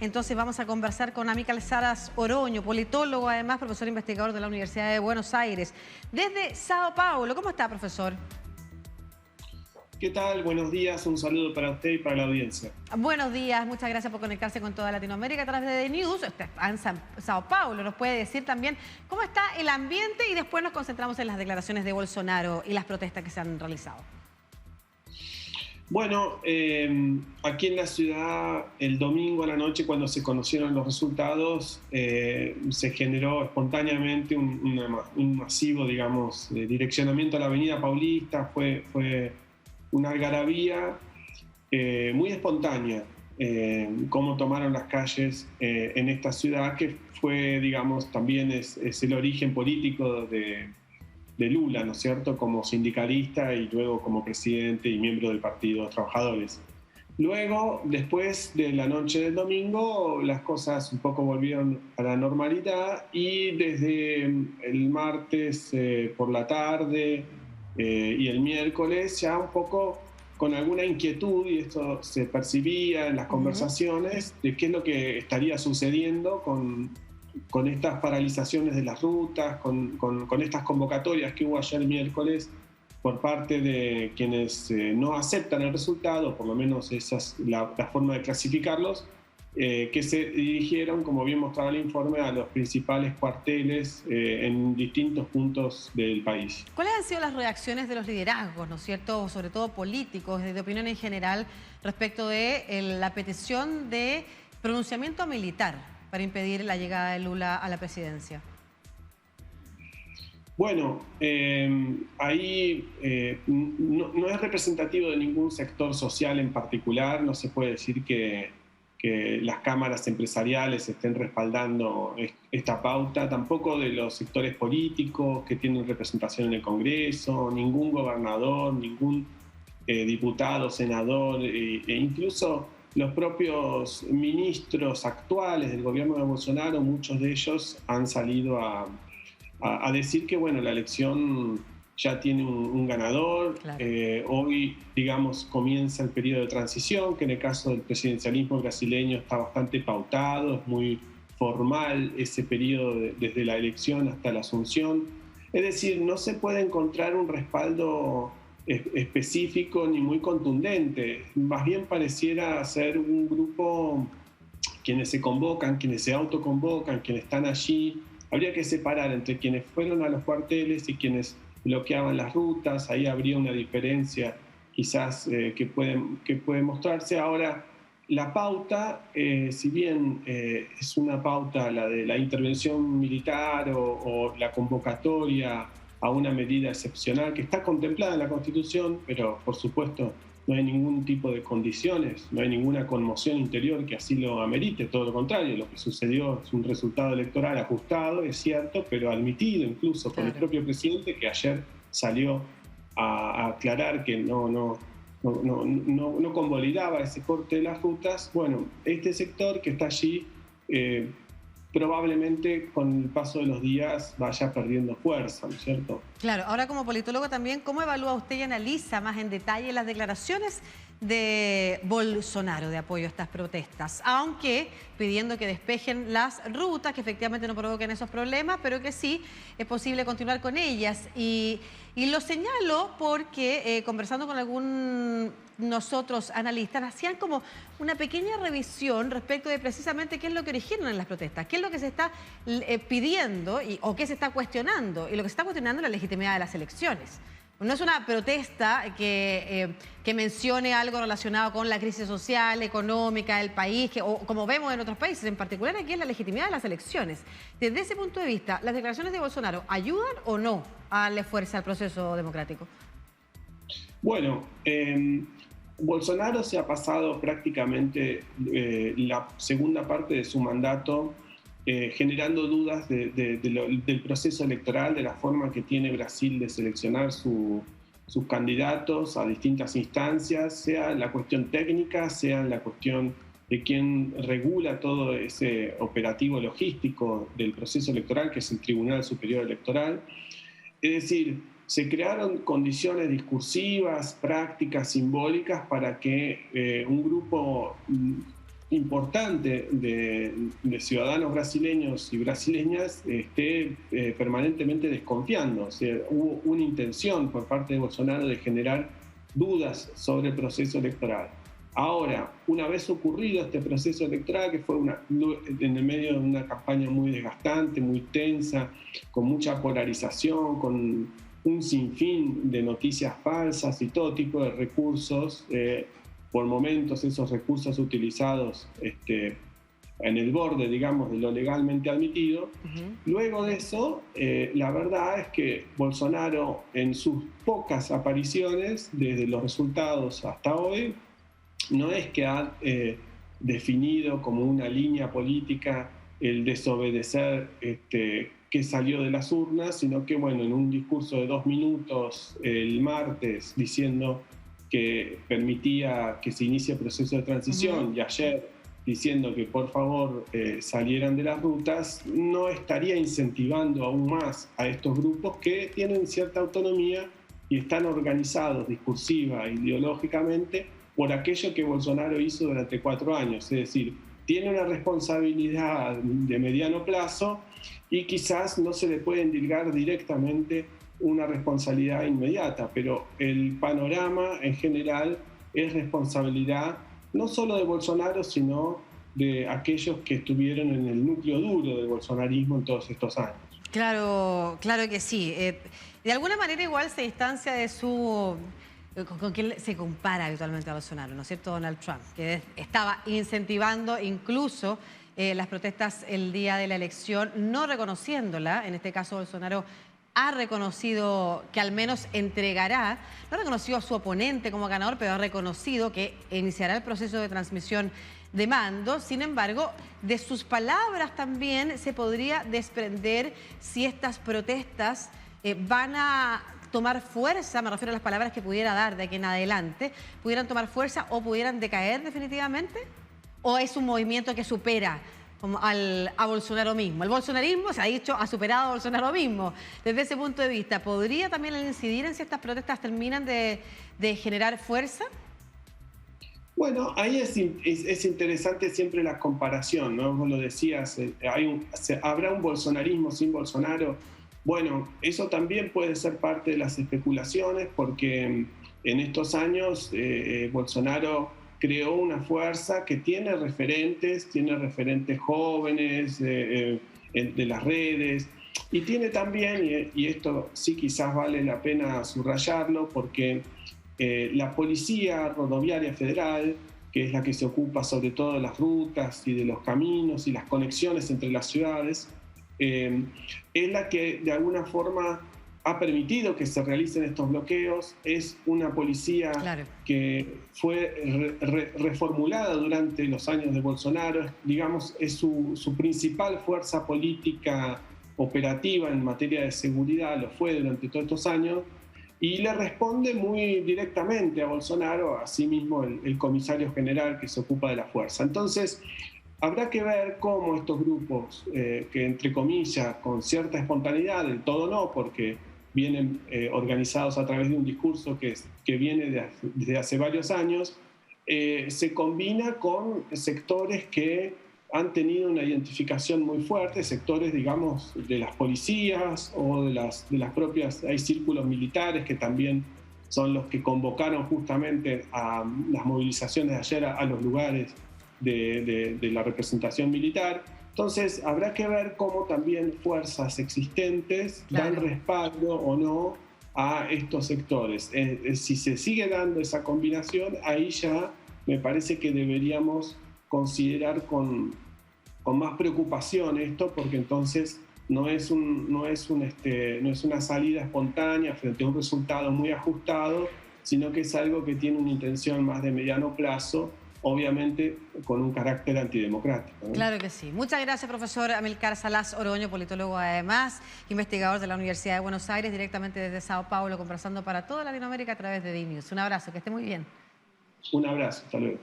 Entonces vamos a conversar con Amílcar Salas Oroño, politólogo, además profesor investigador de la Universidad de Buenos Aires, desde Sao Paulo. ¿Cómo está, profesor? ¿Qué tal? Buenos días, un saludo para usted y para la audiencia. Buenos días, muchas gracias por conectarse con toda Latinoamérica a través de The News. Usted está en Sao Paulo, nos puede decir también cómo está el ambiente y después nos concentramos en las declaraciones de Bolsonaro y las protestas que se han realizado. Bueno, aquí en la ciudad, el domingo a la noche, cuando se conocieron los resultados, se generó espontáneamente un masivo, digamos, direccionamiento a la Avenida Paulista. Fue una algarabía muy espontánea, cómo tomaron las calles en esta ciudad, que fue, digamos, también es el origen político de Lula, ¿no es cierto?, como sindicalista y luego como presidente y miembro del Partido de los Trabajadores. Luego, después de la noche del domingo, las cosas un poco volvieron a la normalidad y desde el martes por la tarde y el miércoles ya un poco con alguna inquietud, y esto se percibía en las conversaciones, de qué es lo que estaría sucediendo con estas paralizaciones de las rutas, con estas convocatorias que hubo ayer miércoles por parte de quienes no aceptan el resultado, por lo menos esa es la forma de clasificarlos, que se dirigieron, como bien mostraba el informe, a los principales cuarteles en distintos puntos del país. ¿Cuáles han sido las reacciones de los liderazgos, ¿no es cierto?, sobre todo políticos, de opinión en general, respecto de la petición de pronunciamiento militar para impedir la llegada de Lula a la presidencia? Bueno, ahí no es representativo de ningún sector social en particular. No se puede decir que las cámaras empresariales estén respaldando esta pauta, tampoco de los sectores políticos que tienen representación en el Congreso, ningún gobernador, ningún diputado, senador, e incluso los propios ministros actuales del gobierno de Bolsonaro, muchos de ellos han salido a decir que, bueno, la elección ya tiene un ganador. Claro. Hoy, digamos, comienza el periodo de transición, que en el caso del presidencialismo brasileño está bastante pautado, es muy formal ese periodo desde la elección hasta la asunción. Es decir, no se puede encontrar un respaldo específico ni muy contundente. Más bien pareciera ser un grupo, quienes se convocan, quienes se autoconvocan, quienes están allí. Habría que separar entre quienes fueron a los cuarteles y quienes bloqueaban las rutas. Ahí habría una diferencia quizás que puede mostrarse. Ahora, la pauta, si bien es una pauta, la de la intervención militar o la convocatoria a una medida excepcional que está contemplada en la Constitución, pero por supuesto no hay ningún tipo de condiciones, no hay ninguna conmoción interior que así lo amerite, todo lo contrario, lo que sucedió es un resultado electoral ajustado, es cierto, pero admitido incluso por el propio presidente, que ayer salió a aclarar que no convalidaba ese corte de las rutas. Bueno, este sector que está allí probablemente con el paso de los días vaya perdiendo fuerza, ¿no es cierto? Claro, ahora como politólogo también, ¿cómo evalúa usted y analiza más en detalle las declaraciones de Bolsonaro de apoyo a estas protestas? Aunque pidiendo que despejen las rutas, que efectivamente no provoquen esos problemas, pero que sí es posible continuar con ellas. Y lo señalo porque conversando con nosotros analistas, hacían como una pequeña revisión respecto de precisamente qué es lo que originan las protestas, qué es lo que se está pidiendo o qué se está cuestionando. Y lo que se está cuestionando es la legitimidad de las elecciones. No es una protesta que mencione algo relacionado con la crisis social, económica del país, o como vemos en otros países, en particular aquí es la legitimidad de las elecciones. Desde ese punto de vista, ¿las declaraciones de Bolsonaro ayudan o no a darle fuerza al proceso democrático? Bueno, Bolsonaro se ha pasado prácticamente la segunda parte de su mandato generando dudas del proceso electoral, de la forma que tiene Brasil de seleccionar sus candidatos a distintas instancias, sea en la cuestión técnica, sea en la cuestión de quién regula todo ese operativo logístico del proceso electoral, que es el Tribunal Superior Electoral. Es decir, se crearon condiciones discursivas, prácticas, simbólicas para que un grupo importante de ciudadanos brasileños y brasileñas esté permanentemente desconfiando. O sea, hubo una intención por parte de Bolsonaro de generar dudas sobre el proceso electoral. Ahora, una vez ocurrido este proceso electoral, que fue en el medio de una campaña muy desgastante, muy tensa, con mucha polarización, con un sinfín de noticias falsas y todo tipo de recursos, por momentos esos recursos utilizados en el borde, digamos, de lo legalmente admitido. Luego de eso, la verdad es que Bolsonaro, en sus pocas apariciones, desde los resultados hasta hoy, no es que ha definido como una línea política el desobedecer que salió de las urnas, sino que, bueno, en un discurso de 2 minutos el martes diciendo que permitía que se inicie el proceso de transición, y ayer diciendo que por favor salieran de las rutas, no estaría incentivando aún más a estos grupos que tienen cierta autonomía y están organizados discursiva e ideológicamente por aquello que Bolsonaro hizo durante 4 años. Es decir, tiene una responsabilidad de mediano plazo y quizás no se le puede endilgar directamente una responsabilidad inmediata, pero el panorama en general es responsabilidad no solo de Bolsonaro, sino de aquellos que estuvieron en el núcleo duro del bolsonarismo en todos estos años. Claro, claro que sí. De alguna manera igual se distancia de con quien se compara habitualmente a Bolsonaro, ¿no es cierto? Donald Trump, que estaba incentivando incluso las protestas el día de la elección, no reconociéndola. En este caso Bolsonaro ha reconocido que al menos entregará, no ha reconocido a su oponente como ganador, pero ha reconocido que iniciará el proceso de transmisión de mando. Sin embargo, de sus palabras también se podría desprender si estas protestas van a tomar fuerza, me refiero a las palabras que pudiera dar de aquí en adelante, pudieran tomar fuerza o pudieran decaer definitivamente, o es un movimiento que supera a Bolsonaro mismo. El bolsonarismo, se ha dicho, ha superado a Bolsonaro mismo. Desde ese punto de vista, ¿podría también incidir en si estas protestas terminan de generar fuerza? Bueno, ahí es interesante siempre la comparación, ¿no? Vos lo decías, ¿habrá un bolsonarismo sin Bolsonaro? Bueno, eso también puede ser parte de las especulaciones, porque en estos años Bolsonaro creó una fuerza que tiene referentes jóvenes de las redes, y tiene también, y esto sí quizás vale la pena subrayarlo, porque la Policía Rodoviaria Federal, que es la que se ocupa sobre todo de las rutas y de los caminos y las conexiones entre las ciudades, es la que de alguna forma ha permitido que se realicen estos bloqueos. Es una policía que fue reformulada durante los años de Bolsonaro, digamos, es su principal fuerza política operativa en materia de seguridad, lo fue durante todos estos años, y le responde muy directamente a Bolsonaro, asimismo el comisario general que se ocupa de la fuerza. Entonces, habrá que ver cómo estos grupos, que entre comillas, con cierta espontaneidad, del todo no, porque vienen organizados a través de un discurso que viene desde hace varios años, se combina con sectores que han tenido una identificación muy fuerte, sectores, digamos, de las policías o de las propias, hay círculos militares que también son los que convocaron justamente a las movilizaciones de ayer a los lugares de la representación militar. Entonces, habrá que ver cómo también fuerzas existentes dan respaldo o no a estos sectores. Si se sigue dando esa combinación, ahí ya me parece que deberíamos considerar con más preocupación esto, porque entonces no es una salida espontánea frente a un resultado muy ajustado, sino que es algo que tiene una intención más de mediano plazo, obviamente con un carácter antidemocrático, ¿no? Claro que sí. Muchas gracias, profesor Amílcar Salas Oroño, politólogo además, investigador de la Universidad de Buenos Aires, directamente desde Sao Paulo, conversando para toda Latinoamérica a través de DNews. Un abrazo, que esté muy bien. Un abrazo, hasta luego.